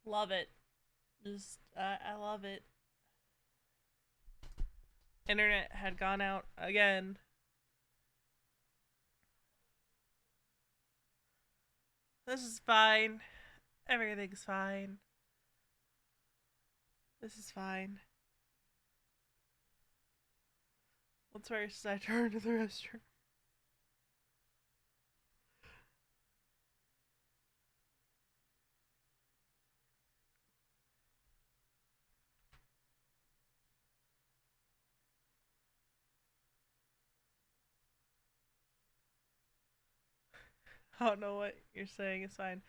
Love it. Just, I love it. Internet had gone out again. This is fine. Everything's fine. This is fine. What's worse is I turn to the restroom. I don't know what you're saying. It's fine.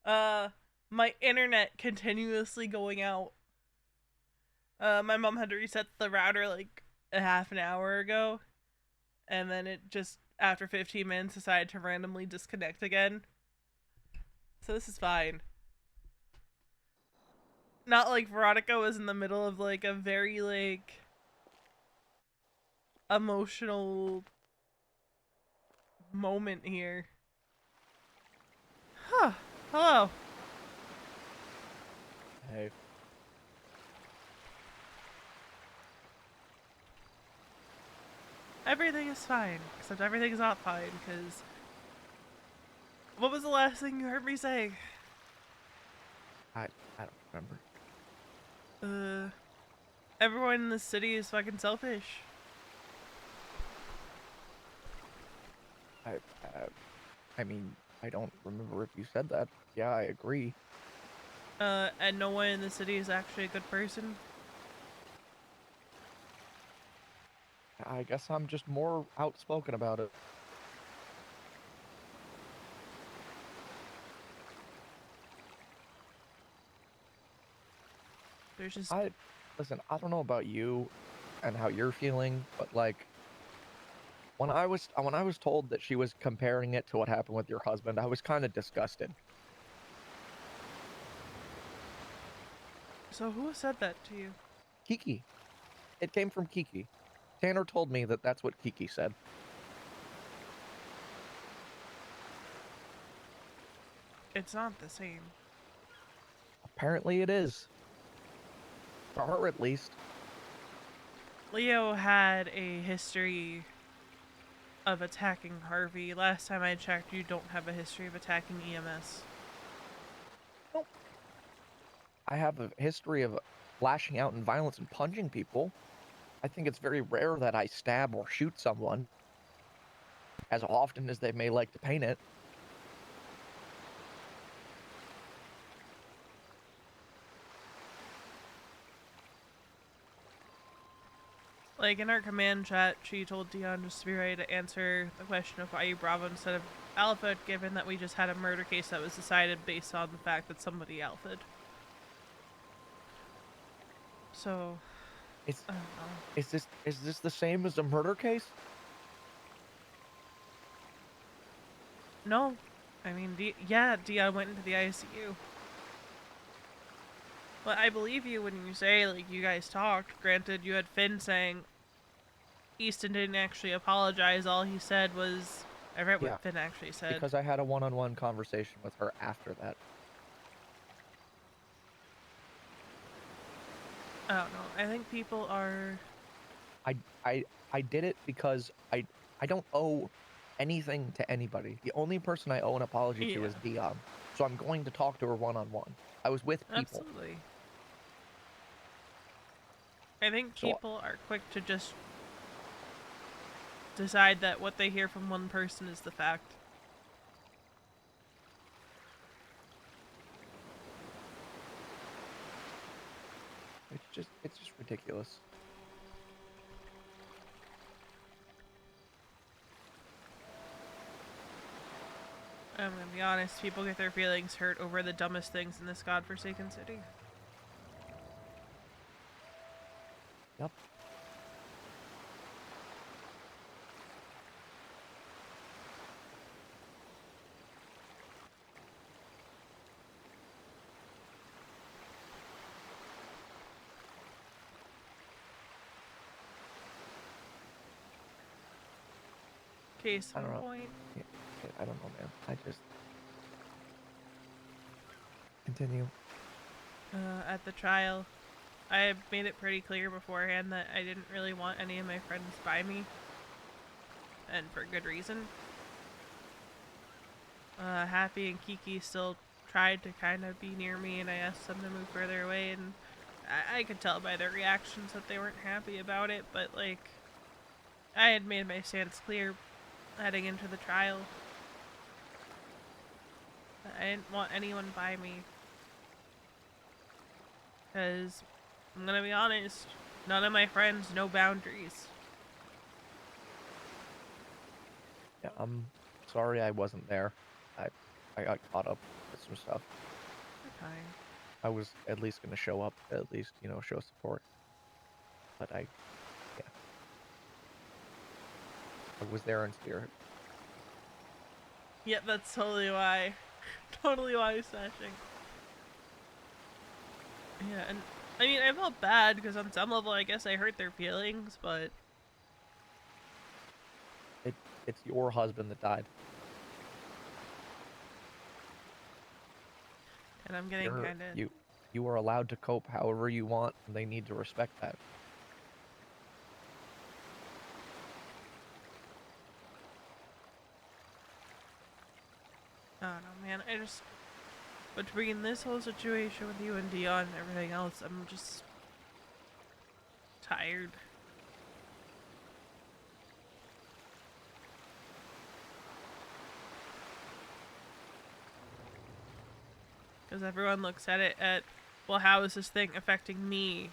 Uh, my internet continuously going out. My mom had to reset the router like a half an hour ago, and then it just after 15 minutes decided to randomly disconnect again. So this is fine. Not like Veronica was in the middle of like a very like emotional moment here. Huh. Hello. Hey, Everything is fine, except everything's not fine, because what was the last thing you heard me say? I I don't remember. Uh, everyone in the city is fucking selfish. I uh, I mean, I don't remember if you said that. Yeah, I agree. And no one in the city is actually a good person. I guess I'm just more outspoken about it. There's just, I listen, I don't know about you and how you're feeling, but like when I was told that she was comparing it to what happened with your husband, I was kind of disgusted. so who said that to you? Kiki. It came from Kiki. Tanner told me that that's what Kiki said. It's not the same. Apparently it is. For her at least. Leo had a history of attacking Harvey. Last time I checked, you don't have a history of attacking EMS. Nope. I have a history of lashing out in violence and punching people. I think it's very rare that I stab or shoot someone, as often as they may like to paint it. Like in our command chat, she told Dion just to be ready to answer the question of why you Bravo instead of Alpha, given that we just had a murder case that was decided based on the fact that somebody Alpha'd. So, Is I don't know. is this the same as a murder case? No, I mean, yeah, Dion went into the ICU. But I believe you when you say, like, you guys talked. Granted, you had Finn saying Easton didn't actually apologize. All he said was, I read what Yeah, Finn actually said. because I had a one-on-one conversation with her after that. I don't know. I think people are. I I I did it because I don't owe anything to anybody. The only person I owe an apology to Yeah, is Dion. So I'm going to talk to her one-on-one. I was with people. absolutely. I think So people are quick to just decide that what they hear from one person is the fact. it's just ridiculous. I'm gonna be honest, people get their feelings hurt over the dumbest things in this godforsaken city. Yep. Case I in don't know. point. Yeah, I don't know, man. I just continue. at the trial. I made it pretty clear beforehand that I didn't really want any of my friends by me, and for good reason. Happy and Kiki still tried to kind of be near me, and I asked them to move further away, and I could tell by their reactions that they weren't happy about it, but, like, I had made my stance clear heading into the trial. I didn't want anyone by me. Because, I'm gonna be honest, none of my friends know boundaries. Yeah, I'm sorry I wasn't there. I I got caught up with some stuff. You're fine. I was at least gonna show up, at least, you know, show support. But yeah, I was there in spirit. Yep, that's totally why. Totally why I was smashing. Yeah, and I mean, I felt bad because on some level, I guess I hurt their feelings, but It's your husband that died. and I'm getting You're kind of. you are allowed to cope however you want, and they need to respect that. I don't know, man. I just between this whole situation with you and Dion and everything else, I'm just tired. Because everyone looks at it at, well, how is this thing affecting me?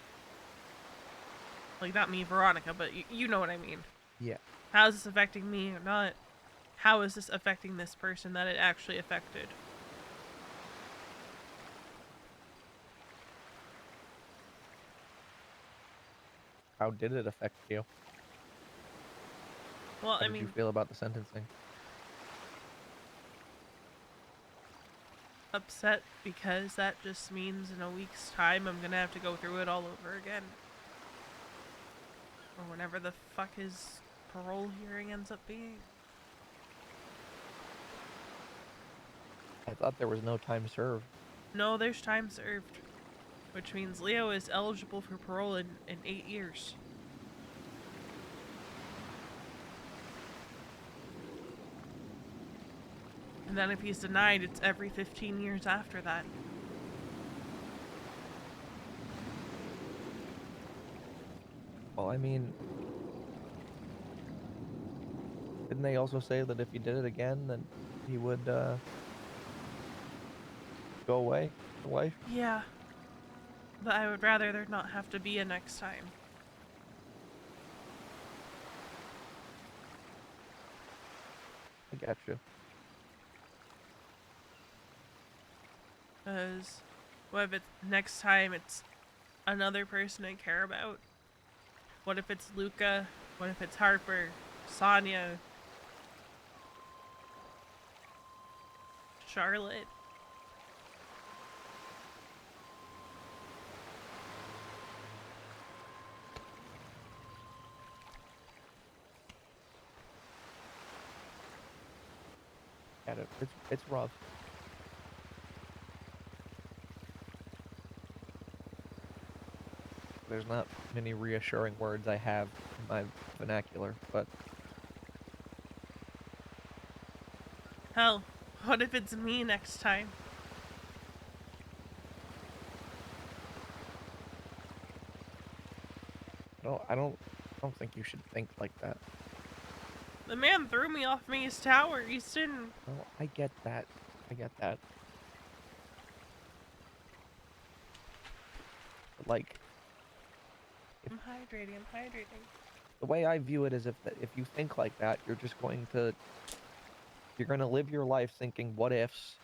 Like, not me, Veronica, but you know what I mean. Yeah. How is this affecting me or not? How is this affecting this person that it actually affected? How did it affect you? Well, How I did you mean, feel about the sentencing? upset because that just means in a week's time I'm gonna have to go through it all over again. Or whenever the fuck his parole hearing ends up being. I thought there was no time served. No, there's time served. Which means Leo is eligible for parole in 8 years. And then if he's denied, it's every 15 years after that. Well, I mean, didn't they also say that if he did it again, then he would go away for life? Yeah, but I would rather there not have to be a next time. I got you. Because what if it's next time it's another person I care about? What if it's Luca? What if it's Harper? Sonia? Charlotte? Got it. It's rough. There's not many reassuring words I have in my vernacular, but Hell, what if it's me next time? I don't think you should think like that. The man threw me off Maze Tower, Easton. No, I get that. I get that. But like, I'm hydrating, I'm hydrating. the way I view it is if you think like that, you're gonna live your life thinking what ifs,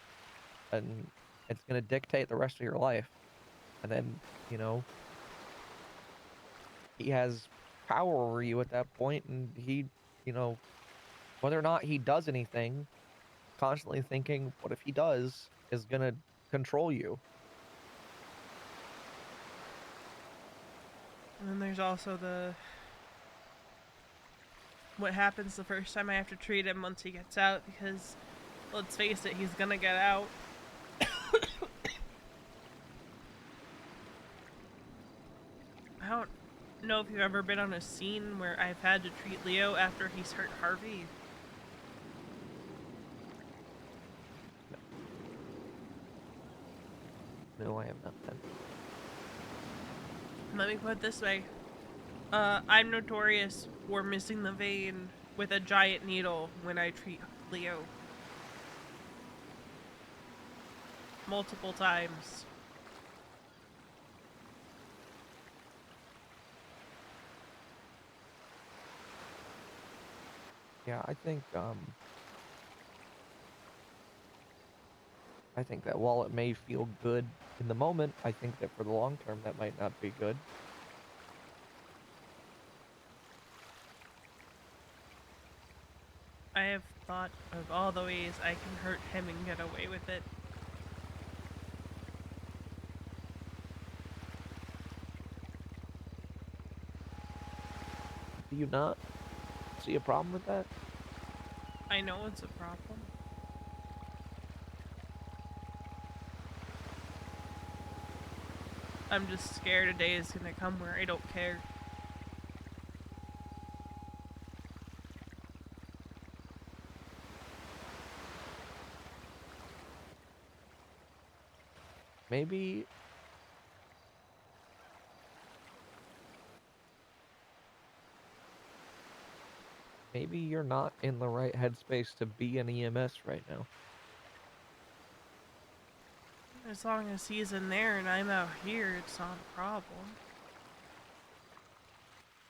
and it's gonna dictate the rest of your life. And then, you know, he has power over you at that point, and you know, whether or not he does anything, constantly thinking what if he does is gonna control you. And then there's also what happens the first time I have to treat him once he gets out, because let's face it, he's gonna get out. know if you've ever been on a scene where I've had to treat Leo after he's hurt Harvey. No, I have not been. Let me put it this way. I'm notorious for missing the vein with a giant needle when I treat Leo. Multiple times. Yeah, I think that while it may feel good in the moment, I think that for the long term that might not be good. I have thought of all the ways I can hurt him and get away with it. Do you not see a problem with that? I know it's a problem. I'm just scared a day is gonna come where I don't care. Maybe you're not in the right headspace to be an EMS right now. As long as he's in there and I'm out here, it's not a problem.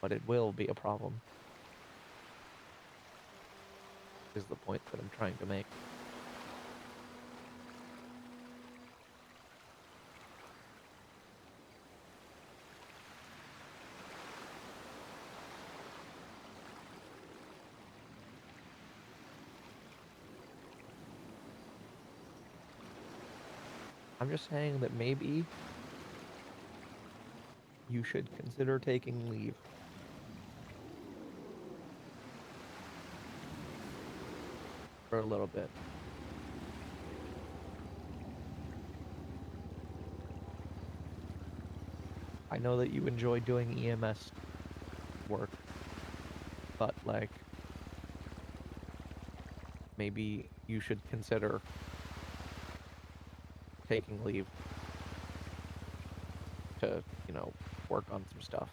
But it will be a problem. Is the point that I'm trying to make. I'm just saying that maybe you should consider taking leave. For a little bit. I know that you enjoy doing EMS work, but like, maybe you should consider taking leave to, work on some stuff.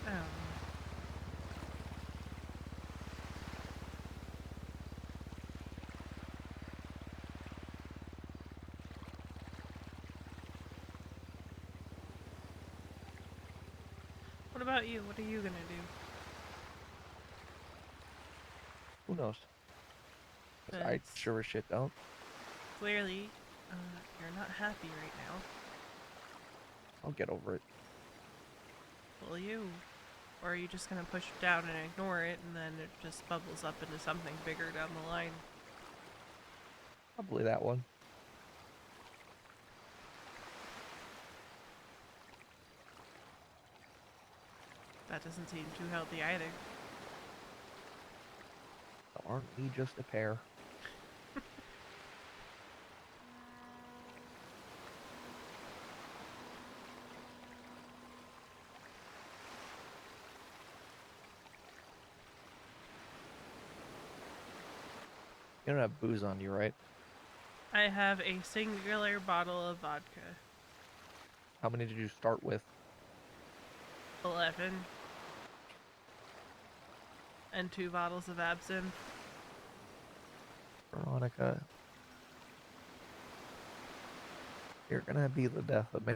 I don't know. What about you? What are you gonna do? Who knows? 'Cause I Because sure as shit don't. clearly, you're not happy right now. I'll get over it. Will you? Or are you just gonna push it down and ignore it, and then it just bubbles up into something bigger down the line? Probably that one. That doesn't seem too healthy either. Aren't we just a pair? You don't have booze on you, right? I have a singular bottle of vodka. How many did you start with? 11. And 2 bottles of absinthe. Veronica, you're gonna be the death of me.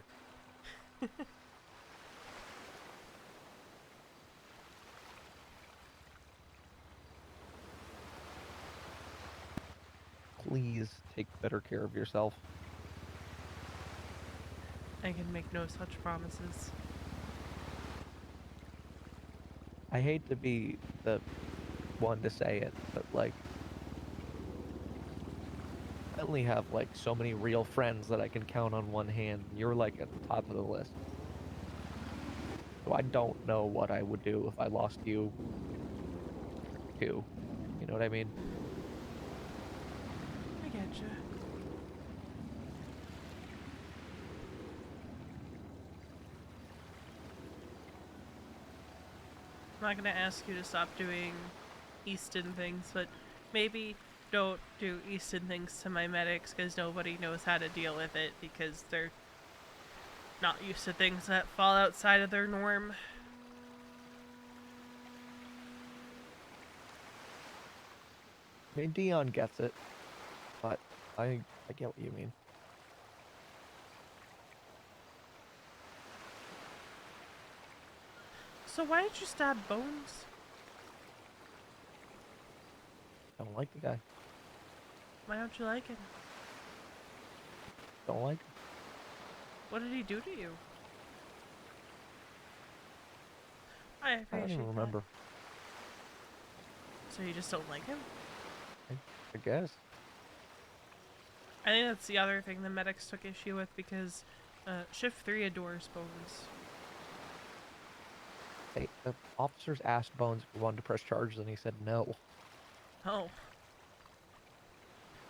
Please take better care of yourself. I can make no such promises. I hate to be the one to say it, but like, I only have like so many real friends that I can count on one hand. You're like at the top of the list. So I don't know what I would do if I lost you too. You know what I mean? I getcha. I'm not gonna ask you to stop doing Easton things, but maybe don't do Easton things to my medics because nobody knows how to deal with it because they're not used to things that fall outside of their norm. I mean, Dion gets it, but I get what you mean. So why did you stab Bones? Don't like the guy. Why don't you like him? Don't like him. What did he do to you? I I don't even appreciate that. remember. So you just don't like him? I guess. I think that's the other thing the medics took issue with because Shift 3 adores Bones. The officers asked Bones if he wanted to press charges, and he said no. Oh.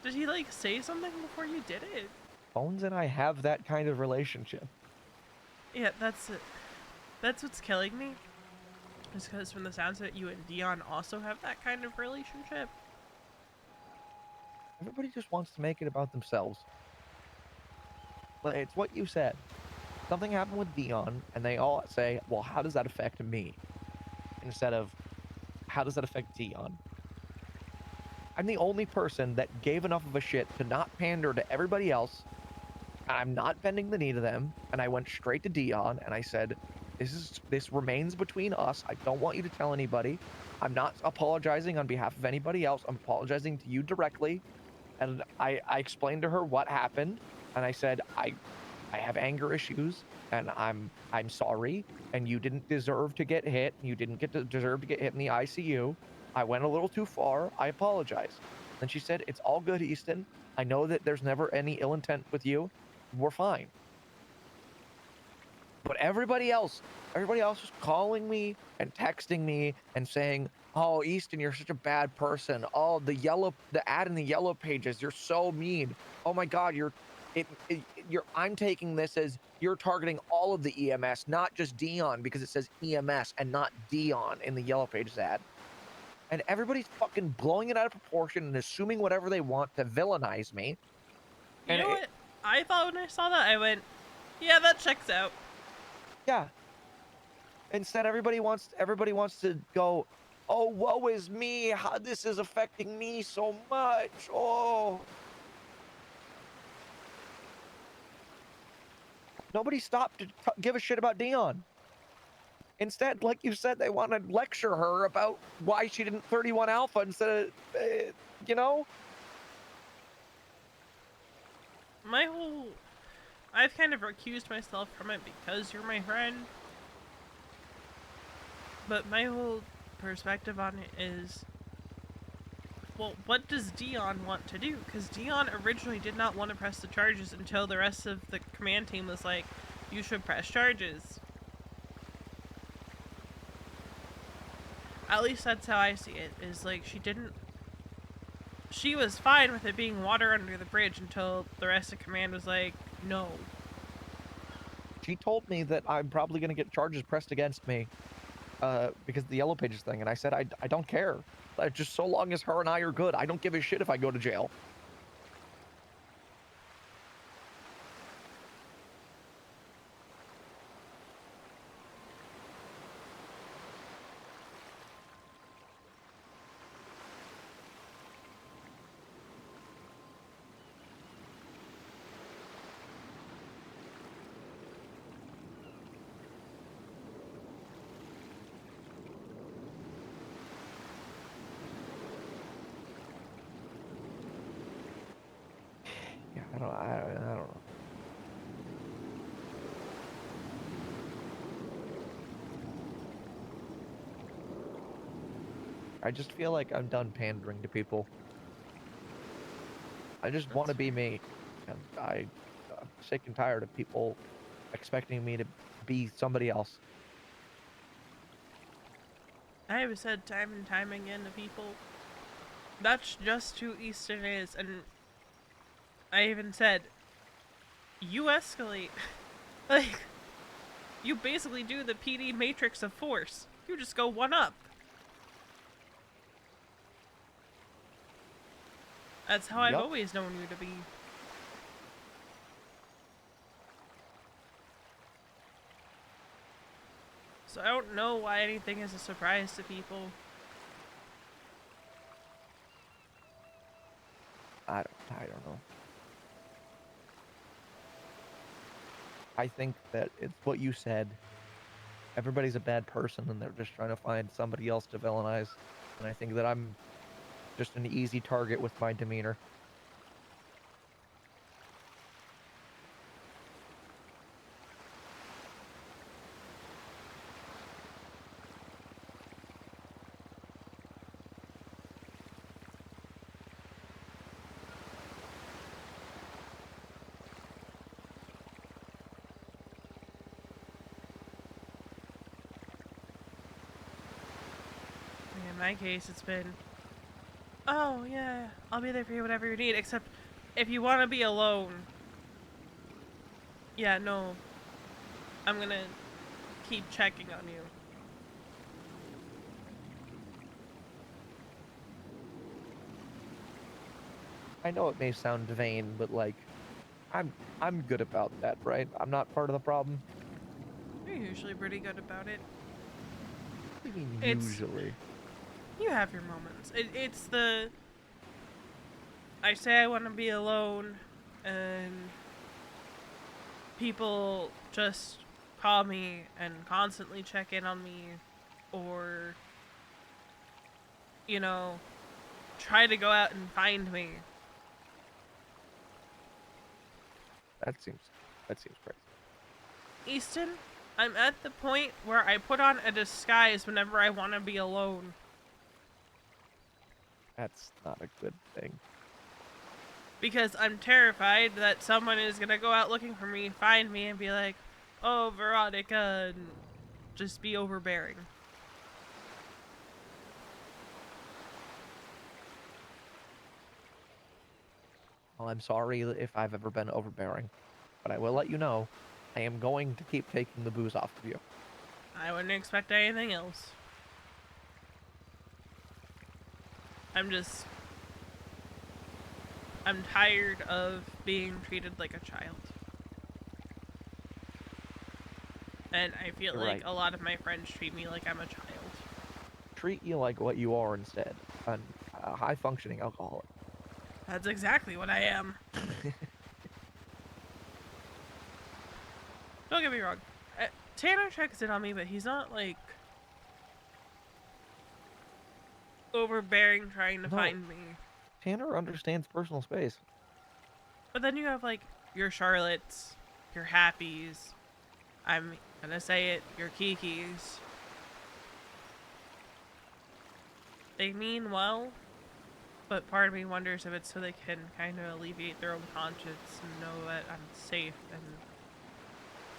Did he, like, say something before you did it? Bones and I have that kind of relationship. Yeah, that's it. That's what's killing me. Is because from the sounds of it, you and Dion also have that kind of relationship. Everybody just wants to make it about themselves. But it's what you said. Something happened with Dion, and they all say, well, how does that affect me? Instead of, how does that affect Dion? I'm the only person that gave enough of a shit to not pander to everybody else. I'm not bending the knee to them. And I went straight to Dion and I said, this remains between us. I don't want you to tell anybody. I'm not apologizing on behalf of anybody else. I'm apologizing to you directly. And I explained to her what happened. And I said, I have anger issues and I'm sorry. And you didn't deserve to get hit. You didn't deserve to get hit in the ICU. I went a little too far. I apologize. And she said, it's all good, Easton. I know that there's never any ill intent with you. We're fine. But everybody else was calling me and texting me and saying, oh, Easton, you're such a bad person. Oh, the ad in the yellow pages, you're so mean. Oh my God, I'm taking this as you're targeting all of the EMS, not just Dion, because it says EMS and not Dion in the yellow pages ad. And everybody's fucking blowing it out of proportion and assuming whatever they want to villainize me. You know what? I thought when I saw that, I went, yeah, that checks out. Yeah. Instead, everybody wants to go, oh, woe is me, how this is affecting me so much. Oh. Nobody stopped to give a shit about Dion. Instead, like you said, they want to lecture her about why she didn't 31 alpha instead of, you know? I've kind of recused myself from it because you're my friend. But my whole perspective on it is, well, what does Dion want to do? Because Dion originally did not want to press the charges until the rest of the command team was like, you should press charges. At least that's how I see it, is like she was fine with it being water under the bridge until the rest of command was like, no. She told me that I'm probably going to get charges pressed against me because of the yellow pages thing. And I said, I don't care. Just so long as her and I are good. I don't give a shit if I go to jail. Yeah, I don't know. I just feel like I'm done pandering to people. I just want to be me. And I'm sick and tired of people expecting me to be somebody else. I have said time and time again to people, that's just who Easton is, and I even said, you escalate. Like, You basically do the PD matrix of force. You just go one up. That's how I've Yup. always known you to be. So I don't know why anything is a surprise to people. I don't know. I think that it's what you said. Everybody's a bad person and they're just trying to find somebody else to villainize. And I think that I'm just an easy target with my demeanor. In my case, it's been, oh yeah, I'll be there for you, whatever you need. Except, if you want to be alone, yeah, no, I'm gonna keep checking on you. I know it may sound vain, but like, I'm good about that, right? I'm not part of the problem. You're usually pretty good about it. What do you mean It's, usually? you have your moments. It's the, I say I want to be alone, and people just call me and constantly check in on me, or, you know, try to go out and find me. That seems crazy. Easton, I'm at the point where I put on a disguise whenever I want to be alone. That's not a good thing. Because I'm terrified that someone is gonna go out looking for me, find me, and be like, oh, Veronica, and just be overbearing. Well, I'm sorry if I've ever been overbearing, but I will let you know, I am going to keep taking the booze off of you. I wouldn't expect anything else. I'm tired of being treated like a child. And I feel You're like right. a lot of my friends treat me like I'm a child. Treat you like what you are instead, a high-functioning alcoholic. That's exactly what I am. Don't get me wrong. Tanner checks in on me, but he's not like overbearing trying to No, find me. Tanner understands personal space. But then you have like your Charlottes, your Happies, I'm gonna say it, your Kikis. They mean well, but part of me wonders if it's so they can kind of alleviate their own conscience and know that I'm safe and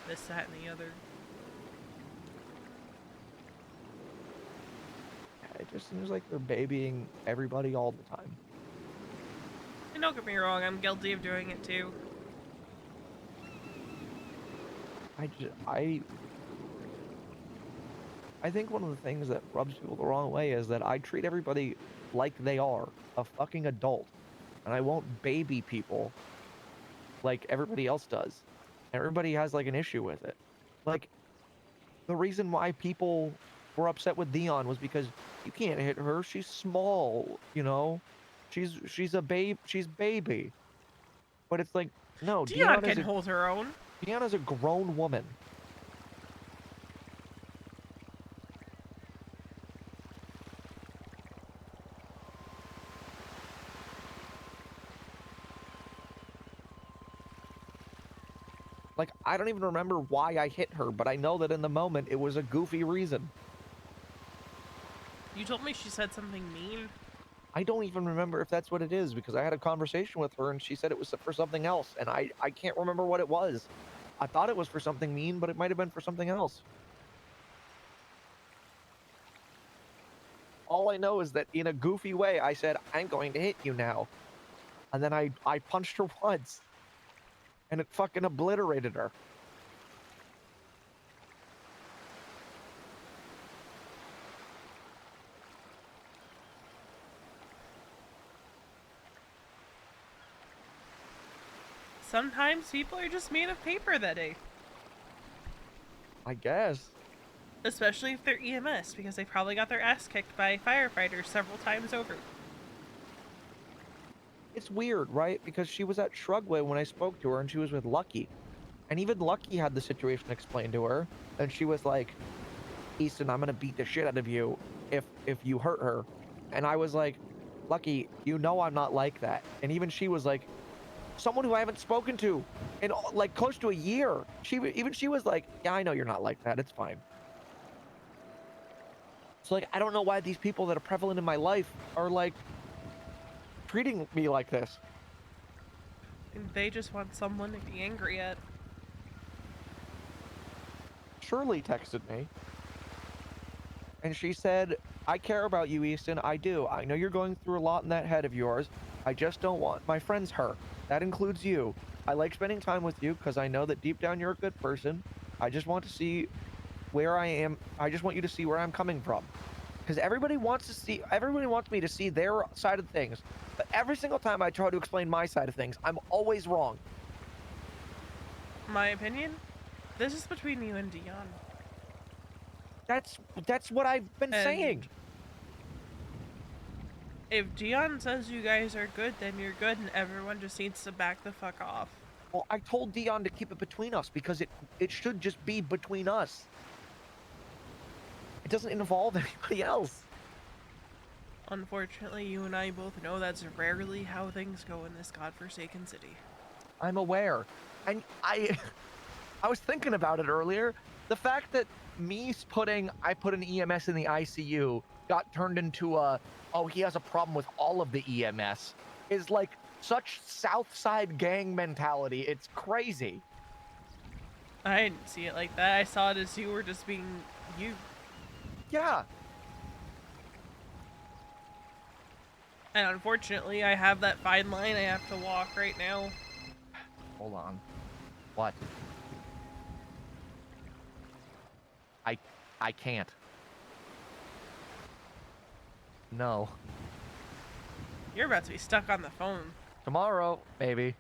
this, that, and the other. It just seems like they're babying everybody all the time. And don't get me wrong, I'm guilty of doing it too. I think one of the things that rubs people the wrong way is that I treat everybody like they are a fucking adult, and I won't baby people like everybody else does. Everybody has like an issue with it. Like the reason why people were upset with Dion was because you can't hit her. She's small, you know. She's a babe. She's baby. But it's like no, Dion can hold her own. Dion is a grown woman. Like, I don't even remember why I hit her, but I know that in the moment it was a goofy reason. You told me she said something mean. I don't even remember if that's what it is because I had a conversation with her and she said it was for something else, and I can't remember what it was. I thought it was for something mean, but it might have been for something else. All I know is that in a goofy way, I said, I'm going to hit you now. And then I punched her once. And it fucking obliterated her. Sometimes people are just made of paper that day. I guess. Especially if they're EMS, because they probably got their ass kicked by firefighters several times over. It's weird, right? Because she was at Shrugway when I spoke to her, and she was with Lucky. And even Lucky had the situation explained to her, and she was like, Easton, I'm gonna beat the shit out of you if you hurt her. And I was like, Lucky, you know I'm not like that. And even she was like, someone who I haven't spoken to in like close to a year. She was like, yeah, I know you're not like that. It's fine. So like, I don't know why these people that are prevalent in my life are like treating me like this. And they just want someone to be angry at. Shirley texted me and she said, I care about you, Easton. I do. I know you're going through a lot in that head of yours. I just don't want my friends hurt. That includes you. I like spending time with you because I know that deep down you're a good person. I just want to see where I am. I just want you to see where I'm coming from. Because everybody wants me to see their side of things. But every single time I try to explain my side of things, I'm always wrong. My opinion? This is between you and Dion. That's what I've been And saying. if Dion says you guys are good, then you're good, and everyone just needs to back the fuck off. Well, I told Dion to keep it between us because it should just be between us. It doesn't involve anybody else. Unfortunately, you and I both know that's rarely how things go in this godforsaken city. I'm aware. And I was thinking about it earlier. The fact that I put an EMS in the ICU got turned into oh, he has a problem with all of the EMS is like such South Side gang mentality. It's crazy. I didn't see it like that. I saw it as you were just being you. Yeah. And unfortunately, I have that fine line I have to walk right now. Hold on. What? I I can't. No. You're about to be stuck on the phone. Tomorrow, maybe.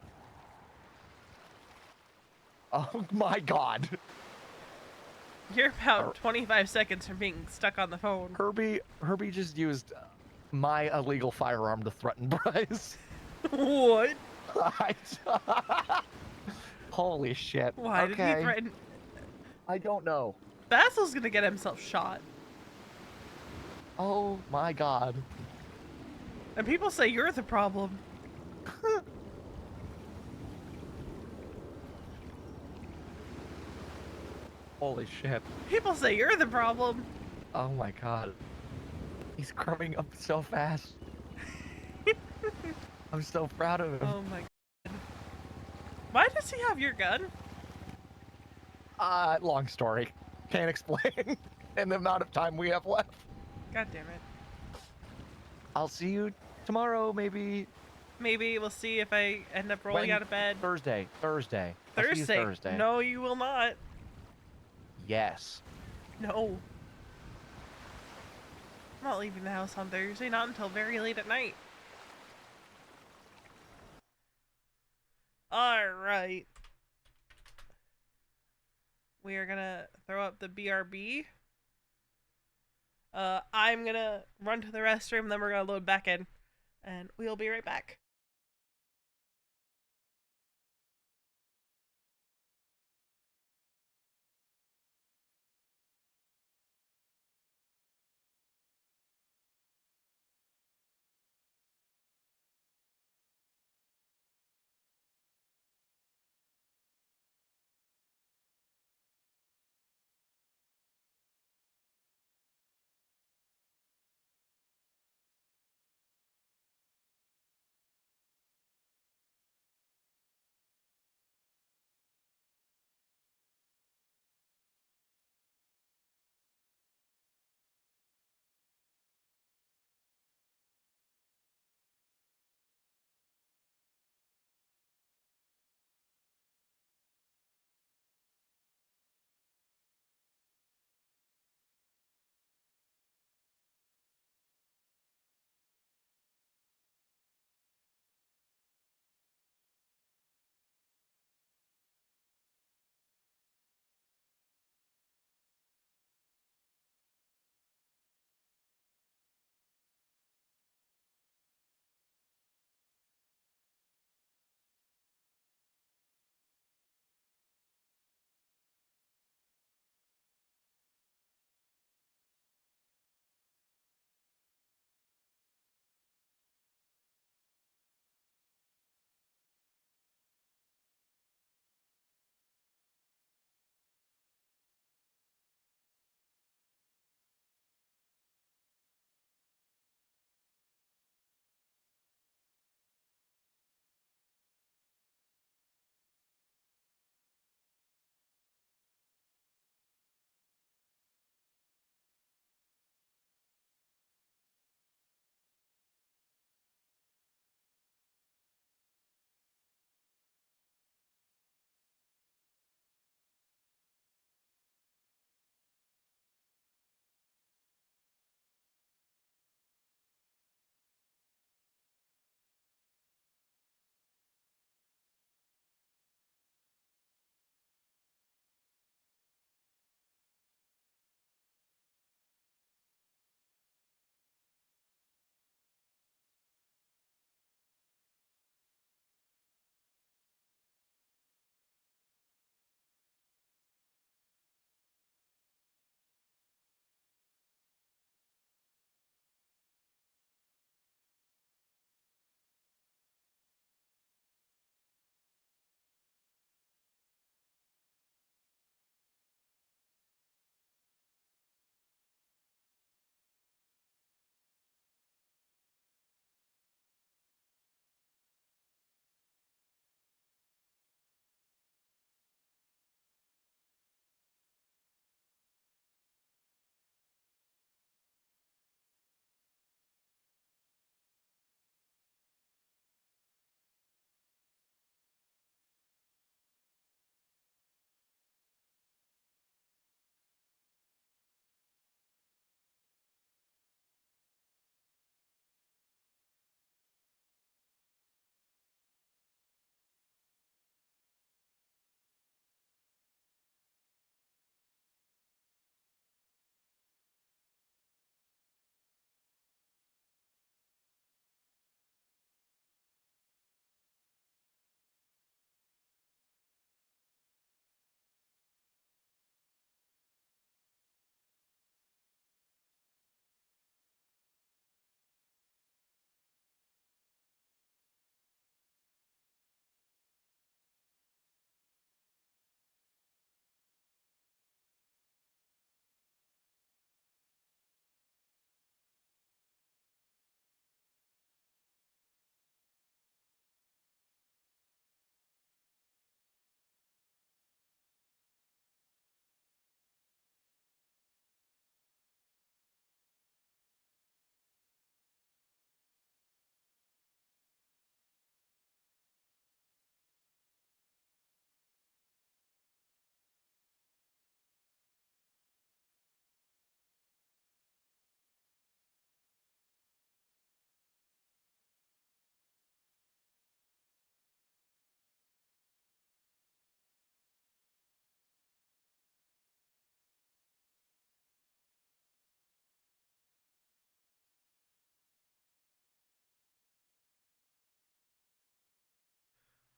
Oh my god. You're about 25 seconds from being stuck on the phone. Herbie just used my illegal firearm to threaten Bryce. What? Holy shit. Why did he Okay. threaten? I don't know. Basil's gonna get himself shot. Oh my god. And people say you're the problem. Holy shit. People say you're the problem. Oh my god. He's growing up so fast. I'm so proud of him. Oh my god. Why does he have your gun? Long story. Can't explain in the amount of time we have left. God damn it. I'll see you tomorrow, maybe. Maybe we'll see if I end up rolling out of bed. Thursday. I'll see you Thursday. Thursday. No, you will not. Yes. No. I'm not leaving the house on Thursday, not until very late at night. Alright. We are gonna throw up the BRB. I'm gonna run to the restroom, then we're gonna load back in. And we'll be right back.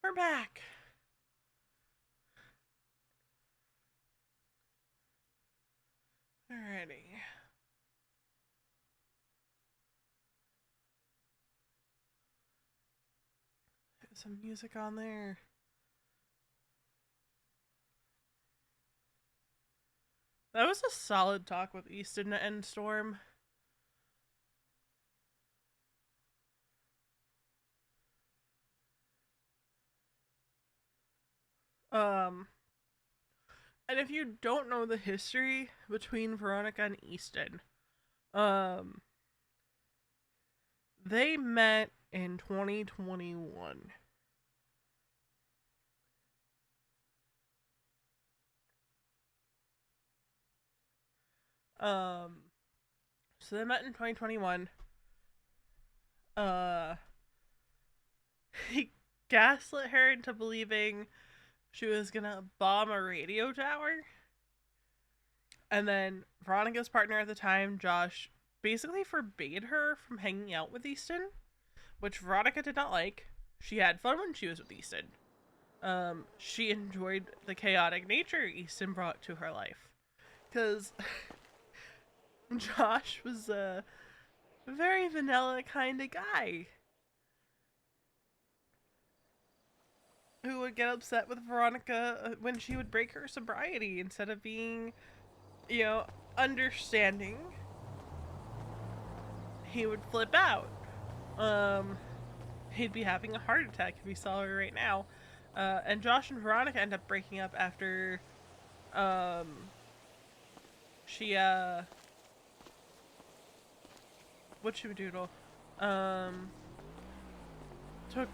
We're back. Alrighty. Put some music on there. That was a solid talk with Easton and Storm. Um, and if you don't know the history between Veronica and Easton, um, they met in 2021. Um, so they met in 2021. Uh, he gaslit her into believing she was gonna bomb a radio tower. And then Veronica's partner at the time, Josh, basically forbade her from hanging out with Easton, which Veronica did not like. She had fun when she was with Easton. She enjoyed the chaotic nature Easton brought to her life. Because Josh was a very vanilla kind of guy who would get upset with Veronica when she would break her sobriety instead of being, you know, understanding. He would flip out. Um, he'd be having a heart attack if he saw her right now. And Josh and Veronica end up breaking up after um, she what she would doodle took